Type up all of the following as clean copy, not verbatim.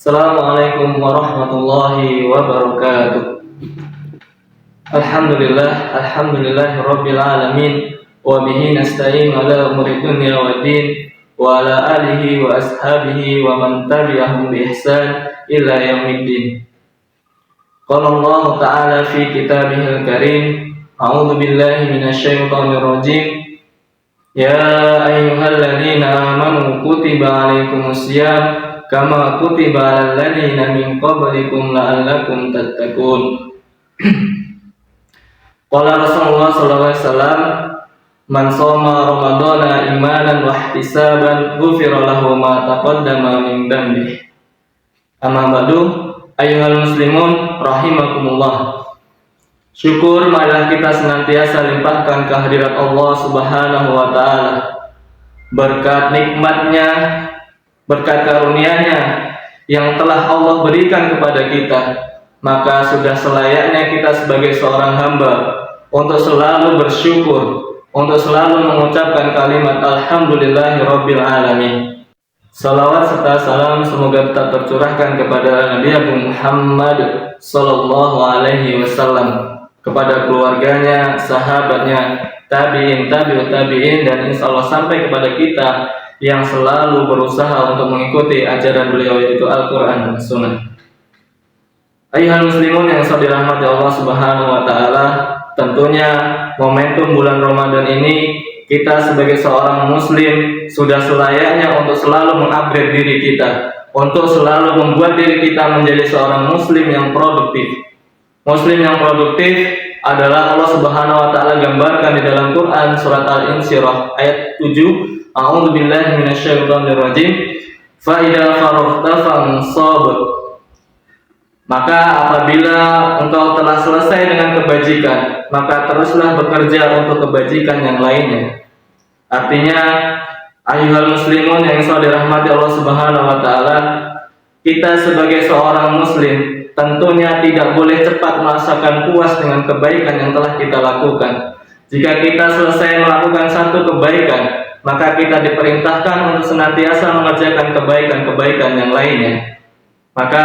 Assalamualaikum warahmatullahi wabarakatuh. Alhamdulillahirabbil alamin wa bihi nasta'in ala umuri dunya waddin wa ala alihi wa ashabihi wa man tabi'ahum bi ihsan ila yaumiddin. Qala Allah ta'ala fi kitabihil karim, a'udzu billahi minasyaitonir rajim. Ya ayyuhalladzina amanu kutiba 'alaikumusiyam kama kutiba 'alal ladzina min qablikum la'allakum tattaqun. Qala Rasulullah sallallahu alaihi wasallam, man shoma ramadhana imanan wa ihtisaban ghufira lahu ma taqaddama min dhanbihi. Amma ba'du, ayyuhal muslimun rahimakumullah. Syukur marilah kita senantiasa limpahkan kehadirat Allah Subhanahu wa taala. Berkat nikmatnya, berkat karunia-Nya yang telah Allah berikan kepada kita, maka sudah selayaknya kita sebagai seorang hamba untuk selalu bersyukur, untuk selalu mengucapkan kalimat alhamdulillahirabbil alamin. Salawat serta salam semoga tetap tercurahkan kepada Nabi Muhammad sallallahu alaihi wasallam, kepada keluarganya, sahabatnya, tabi'in, tabi'ut tabi'in, dan insya Allah sampai kepada kita yang selalu berusaha untuk mengikuti ajaran beliau, yaitu Al-Quran dan Sunnah. Ayyuhal muslimun yang dirahmati Allah Subhanahu wa taala, tentunya momentum bulan Ramadan ini kita sebagai seorang muslim sudah selayaknya untuk selalu mengupgrade diri kita, untuk selalu membuat diri kita menjadi seorang muslim yang produktif. Muslim yang produktif adalah Allah Subhanahu wa taala gambarkan di dalam Quran surat Al-Insyirah ayat 7. A'udzu billahi minasyaitonir rajim. Fa idza faraghta fansab. Maka apabila engkau telah selesai dengan kebajikan, maka teruslah bekerja untuk kebajikan yang lainnya. Artinya, ayyuhal muslimun yang dirahmati Allah Subhanahu wa taala, kita sebagai seorang muslim tentunya tidak boleh cepat merasakan puas dengan kebaikan yang telah kita lakukan. Jika kita selesai melakukan satu kebaikan, maka kita diperintahkan untuk senantiasa mengerjakan kebaikan-kebaikan yang lainnya. Maka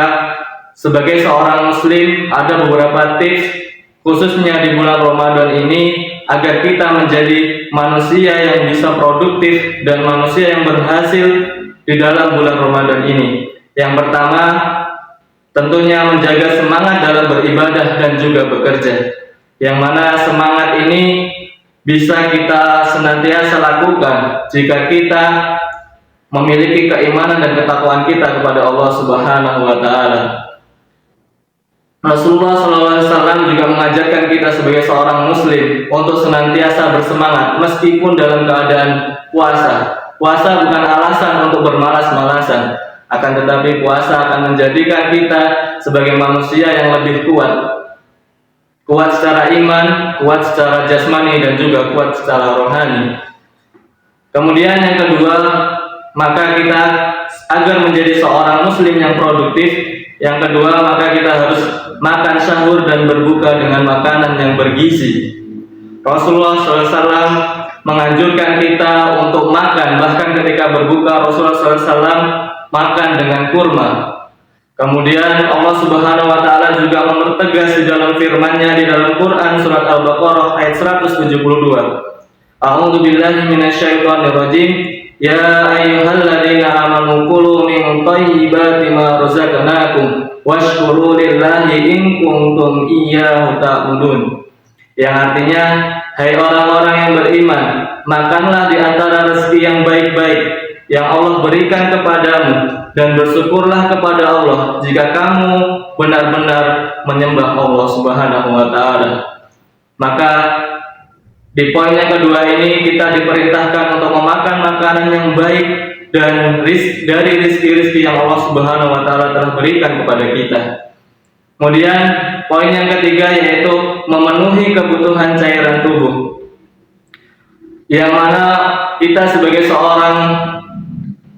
sebagai seorang muslim ada beberapa tips khususnya di bulan Ramadan ini agar kita menjadi manusia yang bisa produktif dan manusia yang berhasil di dalam bulan Ramadan ini. Yang pertama, tentunya menjaga semangat dalam beribadah dan juga bekerja. Yang mana semangat ini bisa kita senantiasa lakukan jika kita memiliki keimanan dan ketakwaan kita kepada Allah Subhanahu wa taala. Rasulullah SAW juga mengajarkan kita sebagai seorang muslim untuk senantiasa bersemangat meskipun dalam keadaan puasa. Puasa bukan alasan untuk bermalas-malasan, akan tetapi puasa akan menjadikan kita sebagai manusia yang lebih kuat. Kuat secara iman, kuat secara jasmani, dan juga kuat secara rohani. Kemudian yang kedua, maka kita agar menjadi seorang muslim yang produktif, yang kedua maka kita harus makan sahur dan berbuka dengan makanan yang bergizi. Rasulullah SAW menganjurkan kita untuk makan, bahkan ketika berbuka Rasulullah SAW makan dengan kurma. Kemudian Allah Subhanahu wa taala juga mempertegas di dalam firman-Nya di dalam Quran surat Al-Baqarah ayat 172. A'udzu billahi minasyaitonir rajim. Ya ayyuhalladzina amanu kulu min thayyibati ma razaqnakum washkuru lillahi in kuntum iyyahu ta'budun. Yang artinya, hai orang-orang yang beriman, makanlah di antara rezeki yang baik-baik yang Allah berikan kepadamu dan bersyukurlah kepada Allah jika kamu benar-benar menyembah Allah Subhanahu wa taala. Maka di poin yang kedua ini kita diperintahkan untuk memakan makanan yang baik dan dari rizki-rizki yang Allah Subhanahu wa taala telah berikan kepada kita. Kemudian poin yang ketiga yaitu memenuhi kebutuhan cairan tubuh. Yang mana kita sebagai seorang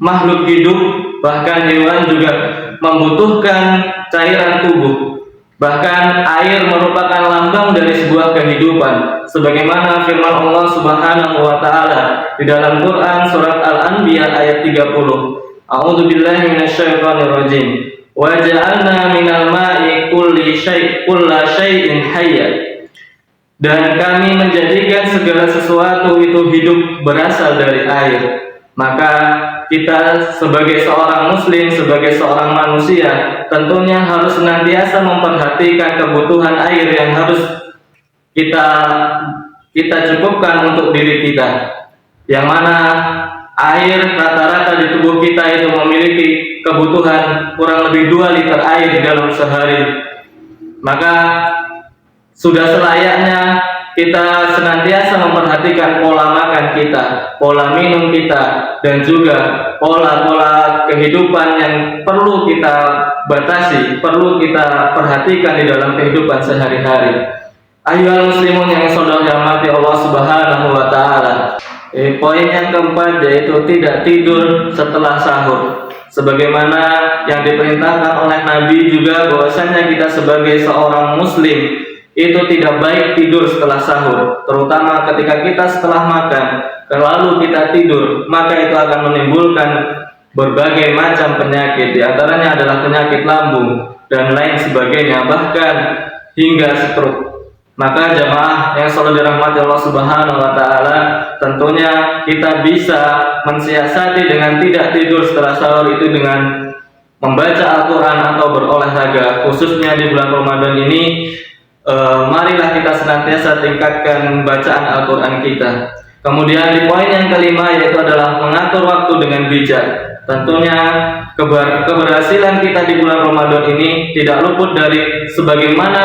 makhluk hidup, bahkan hewan juga membutuhkan cairan tubuh. Bahkan air merupakan lambang dari sebuah kehidupan, sebagaimana firman Allah Subhanahu wa taala di dalam Quran surat Al-Anbiya ayat 30. A'udzu billahi minasyaitonir rajim. wa ja'alna minal ma'i kulla syai'in hayya. Dan kami menjadikan segala sesuatu itu hidup berasal dari air. Maka kita sebagai seorang muslim, sebagai seorang manusia, tentunya harus senantiasa memperhatikan kebutuhan air yang harus kita cukupkan untuk diri kita. Yang mana air rata-rata di tubuh kita itu memiliki kebutuhan kurang lebih 2 liter air dalam sehari. Maka sudah selayaknya kita senantiasa memperhatikan pola makan kita, pola minum kita, dan juga pola-pola kehidupan yang perlu kita batasi, perlu kita perhatikan di dalam kehidupan sehari-hari. Ayyuhal muslimun yang saudara hormati Allah Subhanahu wa taala. Poin yang keempat yaitu tidak tidur setelah sahur. Sebagaimana yang diperintahkan oleh Nabi juga bahwasanya kita sebagai seorang muslim itu tidak baik tidur setelah sahur, terutama ketika kita setelah makan lalu kita tidur, maka itu akan menimbulkan berbagai macam penyakit, di antaranya adalah penyakit lambung dan lain sebagainya, bahkan hingga stroke. Maka jamaah yang selalu dirahmati Allah Subhanahu wa taala, tentunya kita bisa mensiasati dengan tidak tidur setelah sahur itu dengan membaca Al-Qur'an atau berolahraga, khususnya di bulan Ramadan ini. Marilah kita senantiasa tingkatkan bacaan Al-Quran kita. Kemudian di poin yang kelima yaitu adalah mengatur waktu dengan bijak. Tentunya keberhasilan kita di bulan Ramadan ini tidak luput dari sebagaimana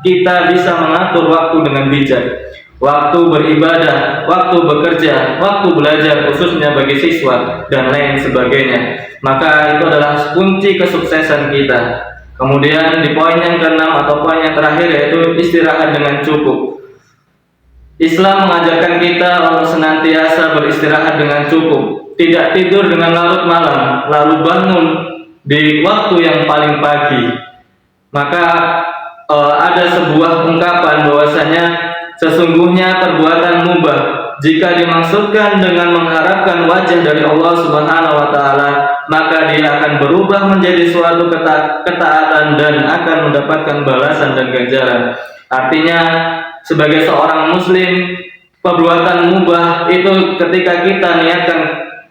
kita bisa mengatur waktu dengan bijak. Waktu beribadah, waktu bekerja, waktu belajar khususnya bagi siswa dan lain sebagainya. Maka itu adalah kunci kesuksesan kita. Kemudian di poin yang keenam atau poin yang terakhir yaitu istirahat dengan cukup. Islam mengajarkan kita untuk senantiasa beristirahat dengan cukup, tidak tidur dengan larut malam, lalu bangun di waktu yang paling pagi. Maka ada sebuah ungkapan bahwasanya sesungguhnya perbuatan mubah jika dimaksudkan dengan mengharapkan wajah dari Allah Subhanahu wa taala, maka dia akan berubah menjadi suatu ketaatan dan akan mendapatkan balasan dan ganjaran. Artinya sebagai seorang muslim, perbuatan mubah itu ketika kita niatkan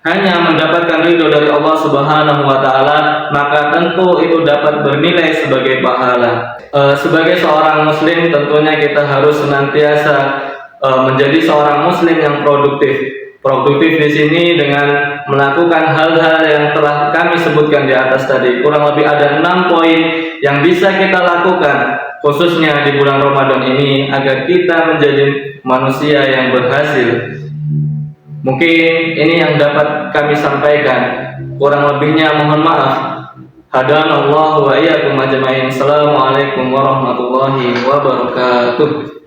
hanya mendapatkan ridho dari Allah Subhanahu wa taala, maka tentu itu dapat bernilai sebagai pahala. Sebagai seorang muslim tentunya kita harus senantiasa menjadi seorang muslim yang produktif. Produktif di sini dengan melakukan hal-hal yang telah kami sebutkan di atas tadi. Kurang lebih ada 6 poin yang bisa kita lakukan khususnya di bulan Ramadan ini agar kita menjadi manusia yang berhasil. Mungkin ini yang dapat kami sampaikan. Kurang lebihnya mohon maaf. Hadanallahu wa iyyakum ajma'in. Assalamualaikum warahmatullahi wabarakatuh.